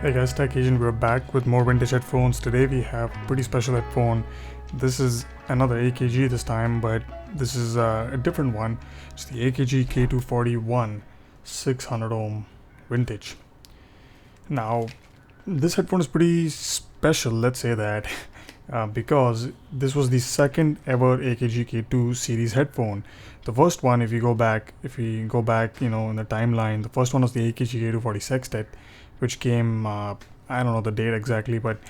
Hey guys, Tech Agent, we're back with more vintage headphones. Today we have a pretty special headphone. This is another AKG this time, but this is a different one. It's the Akg K241 600 ohm vintage. Now, this headphone is pretty special, let's say that, because this was the second ever Akg K2 series headphone. The first one, if we go back, in the timeline, the first one was the Akg K240 Sextet, which came, I don't know the date exactly, but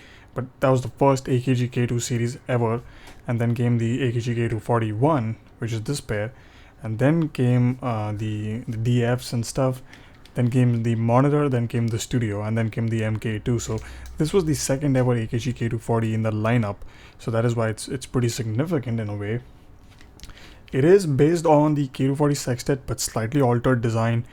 that was the first Akg K2 series ever. And then came the Akg K241, which is this pair, and then came the DFs and stuff. Then came the monitor, then came the studio, and then came the MK2. So this was the second ever Akg K240 in the lineup. So that is why it's pretty significant in a way. It is based on the K240 Sextet, but slightly altered design.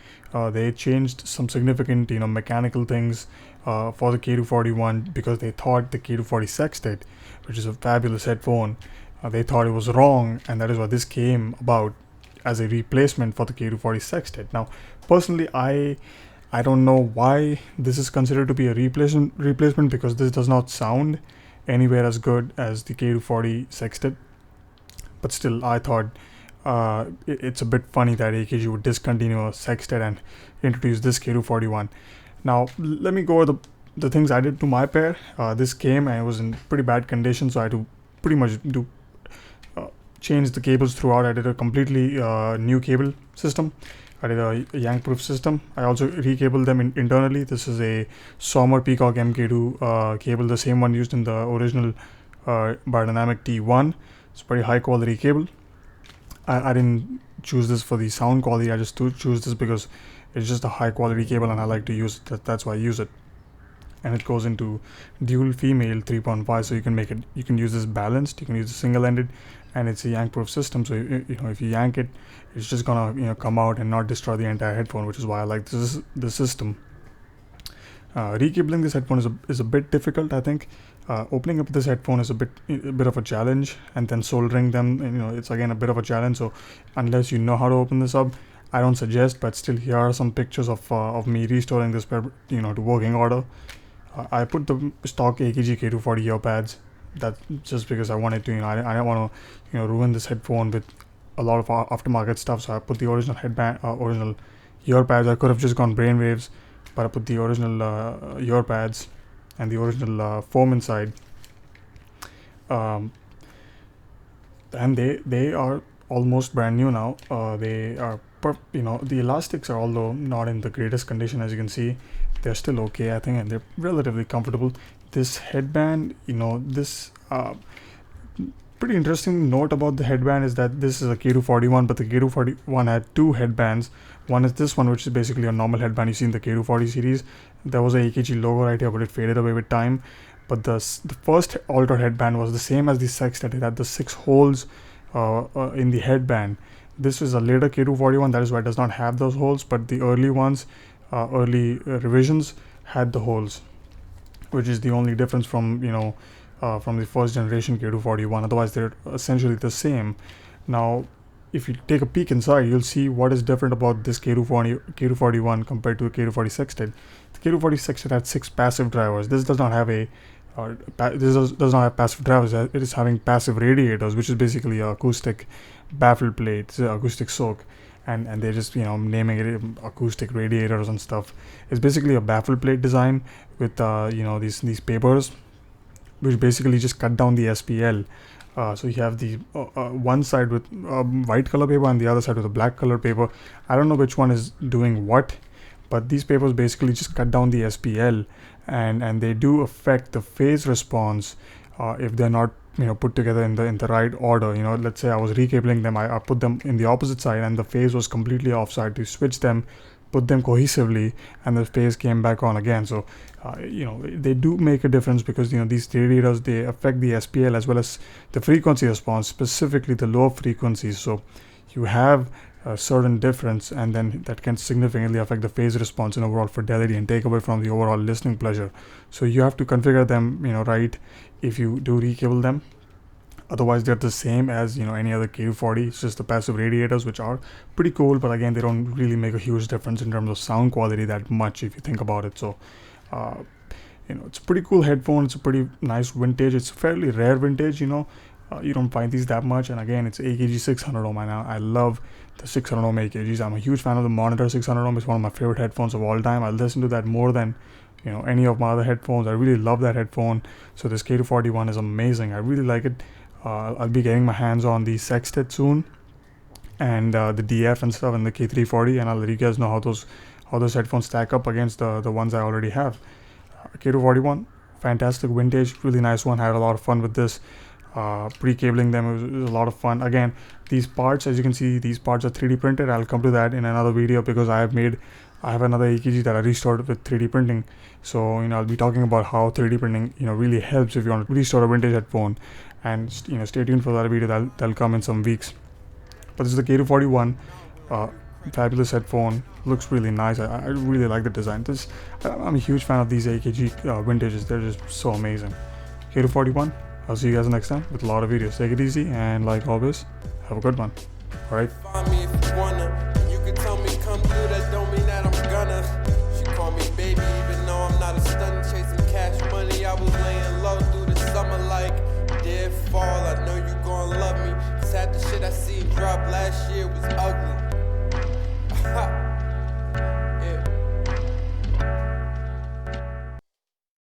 They changed some significant, mechanical things for the K241 because they thought the K240 Sextet, which is a fabulous headphone, they thought it was wrong, and that is why this came about as a replacement for the K240 Sextet. Now, personally, I don't know why this is considered to be a replacement because this does not sound anywhere as good as the K240 Sextet. But still, I thought it's a bit funny that AKG would discontinue a Sextet and introduce this K241. Now, let me go over the things I did to my pair. This came and it was in pretty bad condition, so I had to pretty much change the cables throughout. I did a completely new cable system. I did a yank-proof system. I also recabled them internally. This is a Sommer Peacock MK2 cable, the same one used in the original Biodynamic T1. It's a pretty high quality cable. I didn't choose this for the sound quality. I just choose this because it's just a high quality cable and I like to use it. That's why I use it. And it goes into dual female 3.5, so you can use this balanced, you can use the single-ended, and it's a yank-proof system. So if you yank it, it's just gonna come out and not destroy the entire headphone, which is why I like the system. Recabling this headphone is a bit difficult, I think. Opening up this headphone is a bit of a challenge, and then soldering them, it's again a bit of a challenge. So unless you know how to open this up, I don't suggest. But still, here are some pictures of me restoring this pair, to working order. I put the stock Akg K240 ear pads. That's just because I wanted to, I don't want to, ruin this headphone with a lot of aftermarket stuff. So I put the original headband, original ear pads. I could have just gone brainwaves, but I put the original ear pads and the original foam inside. And they are almost brand new now. They are, the elastics are, although not in the greatest condition, as you can see, they're still okay, I think, and they're relatively comfortable. This headband, this pretty interesting note about the headband is that this is a K241, but the K241 had two headbands. One is this one, which is basically a normal headband you see in the K240 series. There was a AKG logo right here, but it faded away with time. But the first altered headband was the same as the Sextet. It had the 6 holes in the headband. This is a later K241, that is why it does not have those holes, but the early ones, early revisions had the holes, which is the only difference from from the first generation K241. Otherwise, they're essentially the same. Now, if you take a peek inside, you'll see what is different about this K241 compared to the K240 Sextet. The K240 Sextet had 6 passive drivers. This does not have does not have passive drivers. It is having passive radiators, which is basically acoustic baffle plates, acoustic soak. And they're just naming it acoustic radiators and stuff. It's basically a baffle plate design with these papers, which basically just cut down the SPL. So you have the one side with white color paper and the other side with a black color paper. I don't know which one is doing what, but these papers basically just cut down the SPL, and they do affect the phase response if they're not put together in the right order. Let's say I was recabling them, I put them in the opposite side and the phase was completely offside. To switch them, put them cohesively, and the phase came back on again. So they do make a difference because these radiators, they affect the SPL as well as the frequency response, specifically the lower frequencies. So you have a certain difference, and then that can significantly affect the phase response and overall fidelity and take away from the overall listening pleasure. So you have to configure them right if you do recable them. Otherwise, they're the same as any other K240. It's just the passive radiators, which are pretty cool, but again, they don't really make a huge difference in terms of sound quality that much if you think about it. So It's a pretty cool headphone. It's a pretty nice vintage. It's fairly rare vintage. You don't find these that much. And again, it's AKG 600 ohm. And I love the 600 ohm AKGs. I'm a huge fan of the Monitor 600 ohm. It's one of my favorite headphones of all time. I listen to that more than any of my other headphones. I really love that headphone. So this K241 is amazing. I really like it. I'll be getting my hands on the Sextet soon, and the DF and stuff, and the K340, and I'll let you guys know how those headphones stack up against the ones I already have. K241, fantastic vintage, really nice one. Had a lot of fun with this. Pre-cabling them, it was a lot of fun. Again, these parts, as you can see, these parts are 3D printed. I'll come to that in another video because I have another AKG that I restored with 3D printing. So I'll be talking about how 3D printing really helps if you want to restore a vintage headphone. And stay tuned for that video. That'll come in some weeks. But this is the K241, fabulous headphone. Looks really nice. I really like the design. I'm a huge fan of these AKG vintages. They're just so amazing. K241. I'll see you guys next time with a lot of videos. Take it easy, and like always, have a good one. All right. Find me if you wanna. You can tell me come through. That don't mean that I'm gonna. She call me baby, even though I'm not a stunner. Chasing cash money. I was laying low through the summer like dead fall. I know you gon' love me. Sad the shit I seen drop last year was ugly.